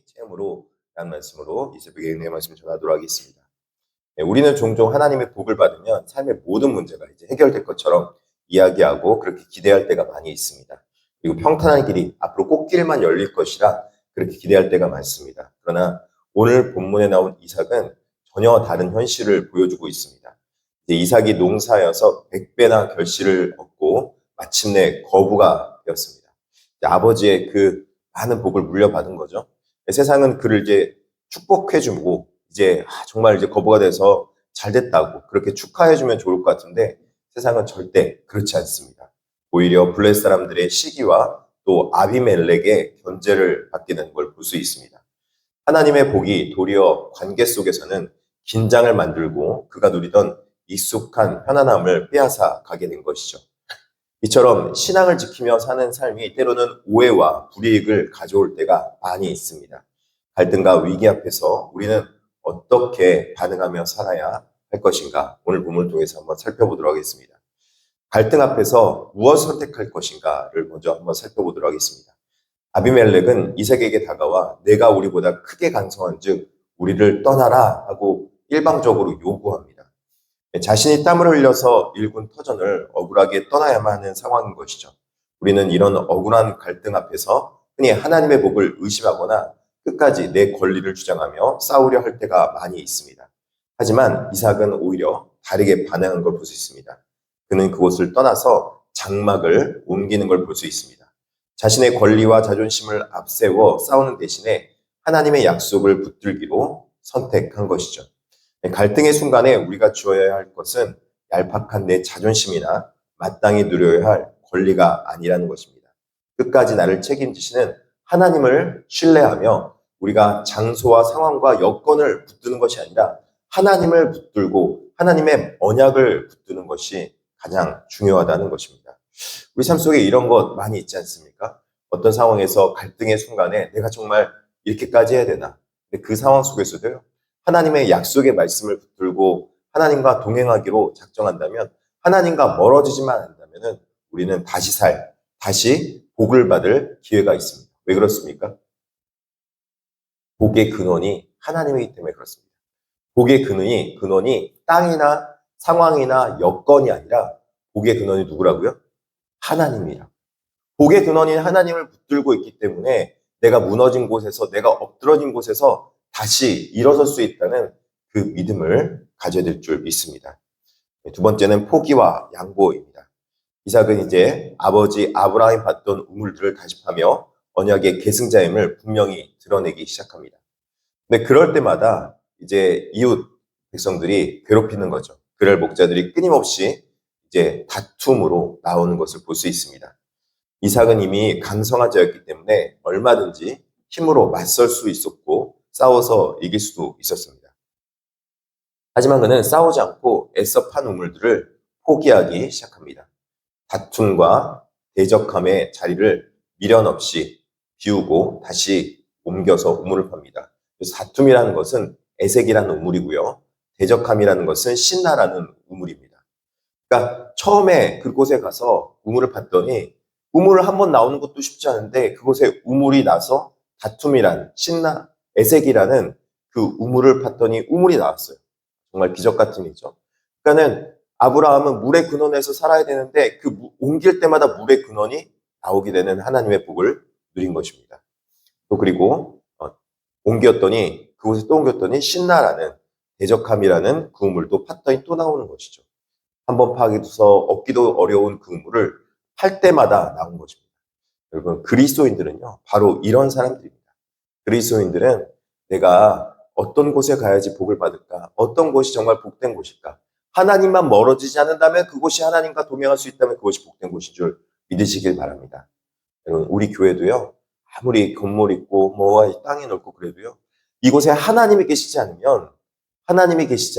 체험으로 라는 말씀으로 이 새벽에 은혜의 말씀을 전하도록 하겠습니다. 우리는 종종 하나님의 복을 받으면 삶의 모든 문제가 이제 해결될 것처럼 이야기하고 그렇게 기대할 때가 많이 있습니다. 그리고 평탄한 길이 앞으로 꽃길만 열릴 것이라 그렇게 기대할 때가 많습니다. 그러나 오늘 본문에 나온 이삭은 전혀 다른 현실을 보여주고 있습니다. 이제 이삭이 농사여서 100배나 결실을 얻고 마침내 거부가 되었습니다. 아버지의 그 많은 복을 물려받은 거죠. 세상은 그를 이제 축복해주고 이제 정말 이제 거부가 돼서 잘 됐다고 그렇게 축하해주면 좋을 것 같은데 세상은 절대 그렇지 않습니다. 오히려 블레셋 사람들의 시기와 또 아비멜렉의 견제를 받게 되는 걸 볼 수 있습니다. 하나님의 복이 도리어 관계 속에서는 긴장을 만들고 그가 누리던 익숙한 편안함을 빼앗아 가게 된 것이죠. 이처럼 신앙을 지키며 사는 삶이 때로는 오해와 불이익을 가져올 때가 많이 있습니다. 갈등과 위기 앞에서 우리는 어떻게 반응하며 살아야 할 것인가? 오늘 본문을 통해서 한번 살펴보도록 하겠습니다. 갈등 앞에서 무엇을 선택할 것인가를 먼저 한번 살펴보도록 하겠습니다. 아비멜렉은 이삭에게 다가와 내가 우리보다 크게 강성한 즉 우리를 떠나라 하고 일방적으로 요구합니다. 자신이 땀을 흘려서 일군 터전을 억울하게 떠나야만 하는 상황인 것이죠. 우리는 이런 억울한 갈등 앞에서 흔히 하나님의 복을 의심하거나 끝까지 내 권리를 주장하며 싸우려 할 때가 많이 있습니다. 하지만 이삭은 오히려 다르게 반응한 걸 볼 수 있습니다. 그는 그곳을 떠나서 장막을 옮기는 걸 볼 수 있습니다. 자신의 권리와 자존심을 앞세워 싸우는 대신에 하나님의 약속을 붙들기로 선택한 것이죠. 갈등의 순간에 우리가 주어야 할 것은 얄팍한 내 자존심이나 마땅히 누려야 할 권리가 아니라는 것입니다. 끝까지 나를 책임지시는 하나님을 신뢰하며 우리가 장소와 상황과 여건을 붙드는 것이 아니라 하나님을 붙들고 하나님의 언약을 붙드는 것이 가장 중요하다는 것입니다. 우리 삶 속에 이런 것 많이 있지 않습니까? 어떤 상황에서 갈등의 순간에 내가 정말 이렇게까지 해야 되나? 근데 그 상황 속에서도요. 하나님의 약속의 말씀을 붙들고 하나님과 동행하기로 작정한다면 하나님과 멀어지지만 않는다면 우리는 다시 복을 받을 기회가 있습니다. 왜 그렇습니까? 복의 근원이 하나님이기 때문에 그렇습니다. 복의 근원이 땅이나 상황이나 여건이 아니라 복의 근원이 누구라고요? 하나님이라. 복의 근원인 하나님을 붙들고 있기 때문에 내가 무너진 곳에서 내가 엎드러진 곳에서 다시 일어설 수 있다는 그 믿음을 가져야 될 줄 믿습니다. 두 번째는 포기와 양보입니다. 이삭은 이제 아버지 아브라함이 받던 우물들을 다짐하며 언약의 계승자임을 분명히 드러내기 시작합니다. 근데 그럴 때마다 이제 이웃 백성들이 괴롭히는 거죠. 그럴 목자들이 끊임없이 이제 다툼으로 나오는 것을 볼 수 있습니다. 이삭은 이미 강성한 자였기 때문에 얼마든지 힘으로 맞설 수 있었고 싸워서 이길 수도 있었습니다. 하지만 그는 싸우지 않고 애써 판 우물들을 포기하기 시작합니다. 다툼과 대적함의 자리를 미련 없이 비우고 다시 옮겨서 우물을 팝니다. 그래서 다툼이라는 것은 애색이라는 우물이고요. 대적함이라는 것은 신나라는 우물입니다. 그러니까 처음에 그곳에 가서 우물을 팠더니 우물을 한번 나오는 것도 쉽지 않은데 그곳에 우물이 나서 다툼이란 신나 애색이라는 그 우물을 팠더니 우물이 나왔어요. 정말 기적 같은 일이죠. 그러니까는 아브라함은 물의 근원에서 살아야 되는데 그 옮길 때마다 물의 근원이 나오게 되는 하나님의 복을 누린 것입니다. 또 그리고 그곳에 또 옮겼더니 신나라는 대적함이라는 그 우물도 팠더니 또 나오는 것이죠. 한번 파기돼서 얻기도 어려운 그 우물을 팔 때마다 나온 것입니다. 여러분 그리스도인들은요 바로 이런 사람들입니다. 그리스도인들은 내가 어떤 곳에 가야지 복을 받을까? 어떤 곳이 정말 복된 곳일까? 하나님만 멀어지지 않는다면 그곳이 하나님과 동행할 수 있다면 그것이 복된 곳인 줄 믿으시길 바랍니다. 여러분 우리 교회도요. 아무리 건물 있고 뭐와 땅이 넓고 그래도요. 이곳에 하나님이 계시지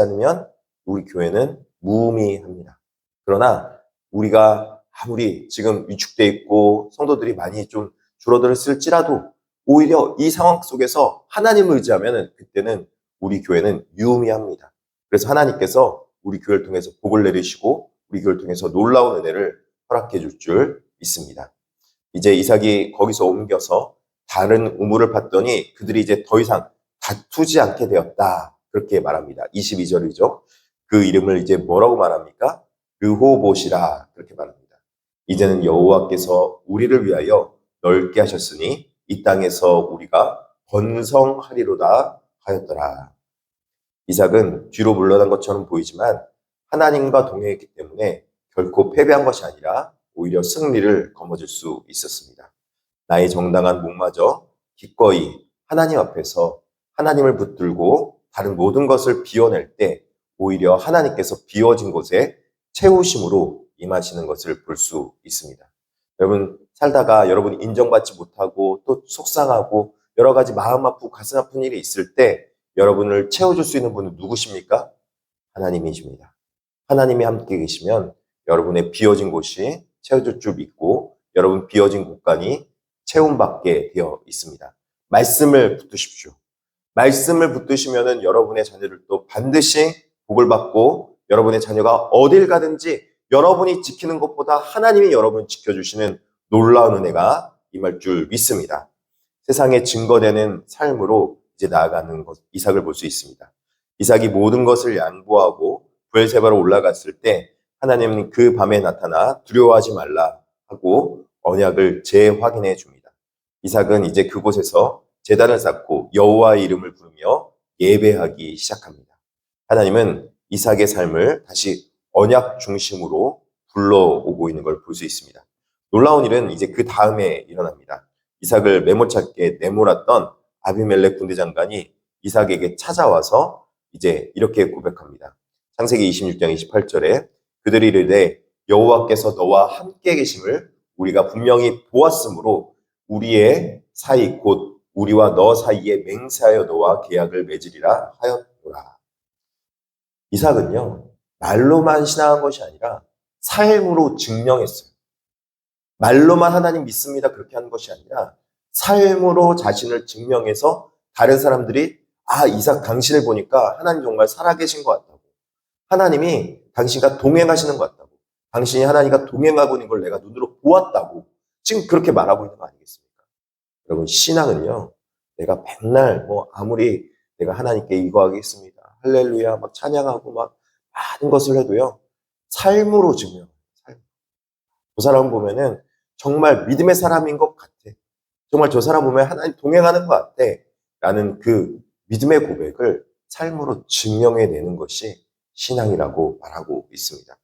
않으면 우리 교회는 무의미합니다. 그러나 우리가 아무리 지금 위축돼 있고 성도들이 많이 좀 줄어들었을지라도 오히려 이 상황 속에서 하나님을 의지하면 그때는 우리 교회는 유의미합니다. 그래서 하나님께서 우리 교회를 통해서 복을 내리시고 우리 교회를 통해서 놀라운 은혜를 허락해 줄 줄 믿습니다. 이제 이삭이 거기서 옮겨서 다른 우물을 봤더니 그들이 이제 더 이상 다투지 않게 되었다. 그렇게 말합니다. 22절이죠. 그 이름을 이제 뭐라고 말합니까? 르호봇이라 그렇게 말합니다. 이제는 여호와께서 우리를 위하여 넓게 하셨으니 이 땅에서 우리가 번성하리로다 하였더라. 이삭은 뒤로 물러난 것처럼 보이지만 하나님과 동행했기 때문에 결코 패배한 것이 아니라 오히려 승리를 거머쥘 수 있었습니다. 나의 정당한 목마저 기꺼이 하나님 앞에서 하나님을 붙들고 다른 모든 것을 비워낼 때 오히려 하나님께서 비워진 곳에 채우심으로 임하시는 것을 볼 수 있습니다. 여러분 살다가 여러분이 인정받지 못하고 또 속상하고 여러 가지 마음 아프고 가슴 아픈 일이 있을 때 여러분을 채워줄 수 있는 분은 누구십니까? 하나님이십니다. 하나님이 함께 계시면 여러분의 비어진 곳이 채워질 줄 믿고 여러분 비어진 곳간이 채움받게 되어 있습니다. 말씀을 붙드십시오. 말씀을 붙드시면은 여러분의 자녀들도 반드시 복을 받고 여러분의 자녀가 어딜 가든지 여러분이 지키는 것보다 하나님이 여러분을 지켜주시는 놀라운 은혜가 임할 줄 믿습니다. 세상에 증거되는 삶으로 이제 나아가는 것, 이삭을 볼 수 있습니다. 이삭이 모든 것을 양보하고 브엘세바로 올라갔을 때 하나님은 그 밤에 나타나 두려워하지 말라 하고 언약을 재확인해 줍니다. 이삭은 이제 그곳에서 제단을 쌓고 여호와의 이름을 부르며 예배하기 시작합니다. 하나님은 이삭의 삶을 다시 언약 중심으로 불러오고 있는 걸 볼 수 있습니다. 놀라운 일은 이제 그 다음에 일어납니다. 이삭을 메모찾게 내몰았던 아비멜렉 군대장관이 이삭에게 찾아와서 이제 이렇게 고백합니다. 창세기 26장 28절에 그들이 이르되 여호와께서 너와 함께 계심을 우리가 분명히 보았으므로 우리의 사이 곧 우리와 너 사이에 맹세하여 너와 계약을 맺으리라 하였노라. 이삭은요 말로만 신앙한 것이 아니라 삶으로 증명했어요. 말로만 하나님 믿습니다 그렇게 하는 것이 아니라 삶으로 자신을 증명해서 다른 사람들이 이삭 당신을 보니까 하나님 정말 살아계신 것 같다고, 하나님이 당신과 동행하시는 것 같다고, 당신이 하나님과 동행하고 있는 걸 내가 눈으로 보았다고 지금 그렇게 말하고 있는 거 아니겠습니까? 여러분 신앙은요 내가 맨날 아무리 내가 하나님께 이거 하겠습니다 할렐루야 막 찬양하고 막 많은 것을 해도요 삶으로 증명. 그 사람 보면은 정말 믿음의 사람인 것 같아. 정말 저 사람 보면 하나님 동행하는 것 같아. 라는 그 믿음의 고백을 삶으로 증명해내는 것이 신앙이라고 말하고 있습니다.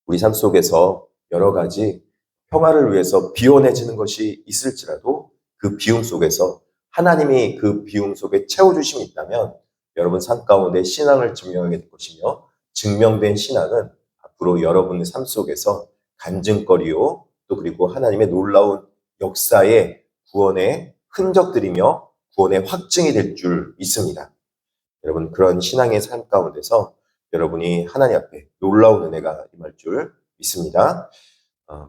우리 삶 속에서 여러 가지 평화를 위해서 비워내지는 것이 있을지라도 그 비움 속에서 하나님이 그 비움 속에 채워주심이 있다면 여러분 삶 가운데 신앙을 증명하게 될 것이며 증명된 신앙은 앞으로 여러분의 삶 속에서 간증거리요 또 그리고 하나님의 놀라운 역사의 구원의 흔적들이며 구원의 확증이 될 줄 믿습니다. 여러분 그런 신앙의 삶 가운데서 여러분이 하나님 앞에 놀라운 은혜가 임할 줄 믿습니다.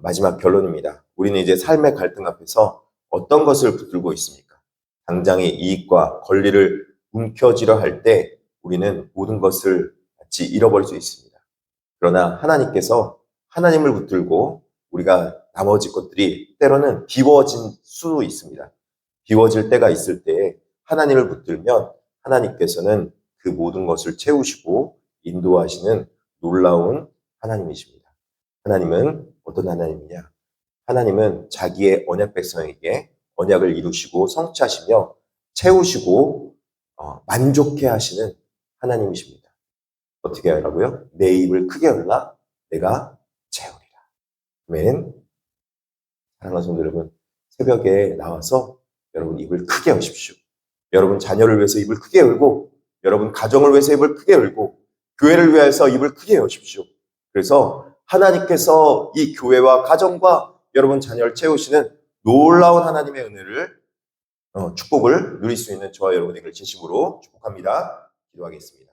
마지막 결론입니다. 우리는 이제 삶의 갈등 앞에서 어떤 것을 붙들고 있습니까? 당장의 이익과 권리를 움켜쥐려 할 때 우리는 모든 것을 같이 잃어버릴 수 있습니다. 그러나 하나님께서 하나님을 붙들고 우리가 나머지 것들이 때로는 비워질 수 있습니다. 비워질 때가 있을 때 하나님을 붙들면 하나님께서는 그 모든 것을 채우시고 인도하시는 놀라운 하나님이십니다. 하나님은 어떤 하나님이냐? 하나님은 자기의 언약 백성에게 언약을 이루시고 성취하시며 채우시고 만족해 하시는 하나님이십니다. 어떻게 하라고요? 내 입을 크게 열라 내가 채우리라. 아멘. 사랑하는 성도 여러분, 새벽에 나와서 여러분 입을 크게 여십시오. 여러분 자녀를 위해서 입을 크게 열고 여러분 가정을 위해서 입을 크게 열고 교회를 위해서 입을 크게 여십시오. 그래서 하나님께서 이 교회와 가정과 여러분 자녀를 채우시는 놀라운 하나님의 은혜를 축복을 누릴 수 있는 저와 여러분에게 진심으로 축복합니다. 기도하겠습니다.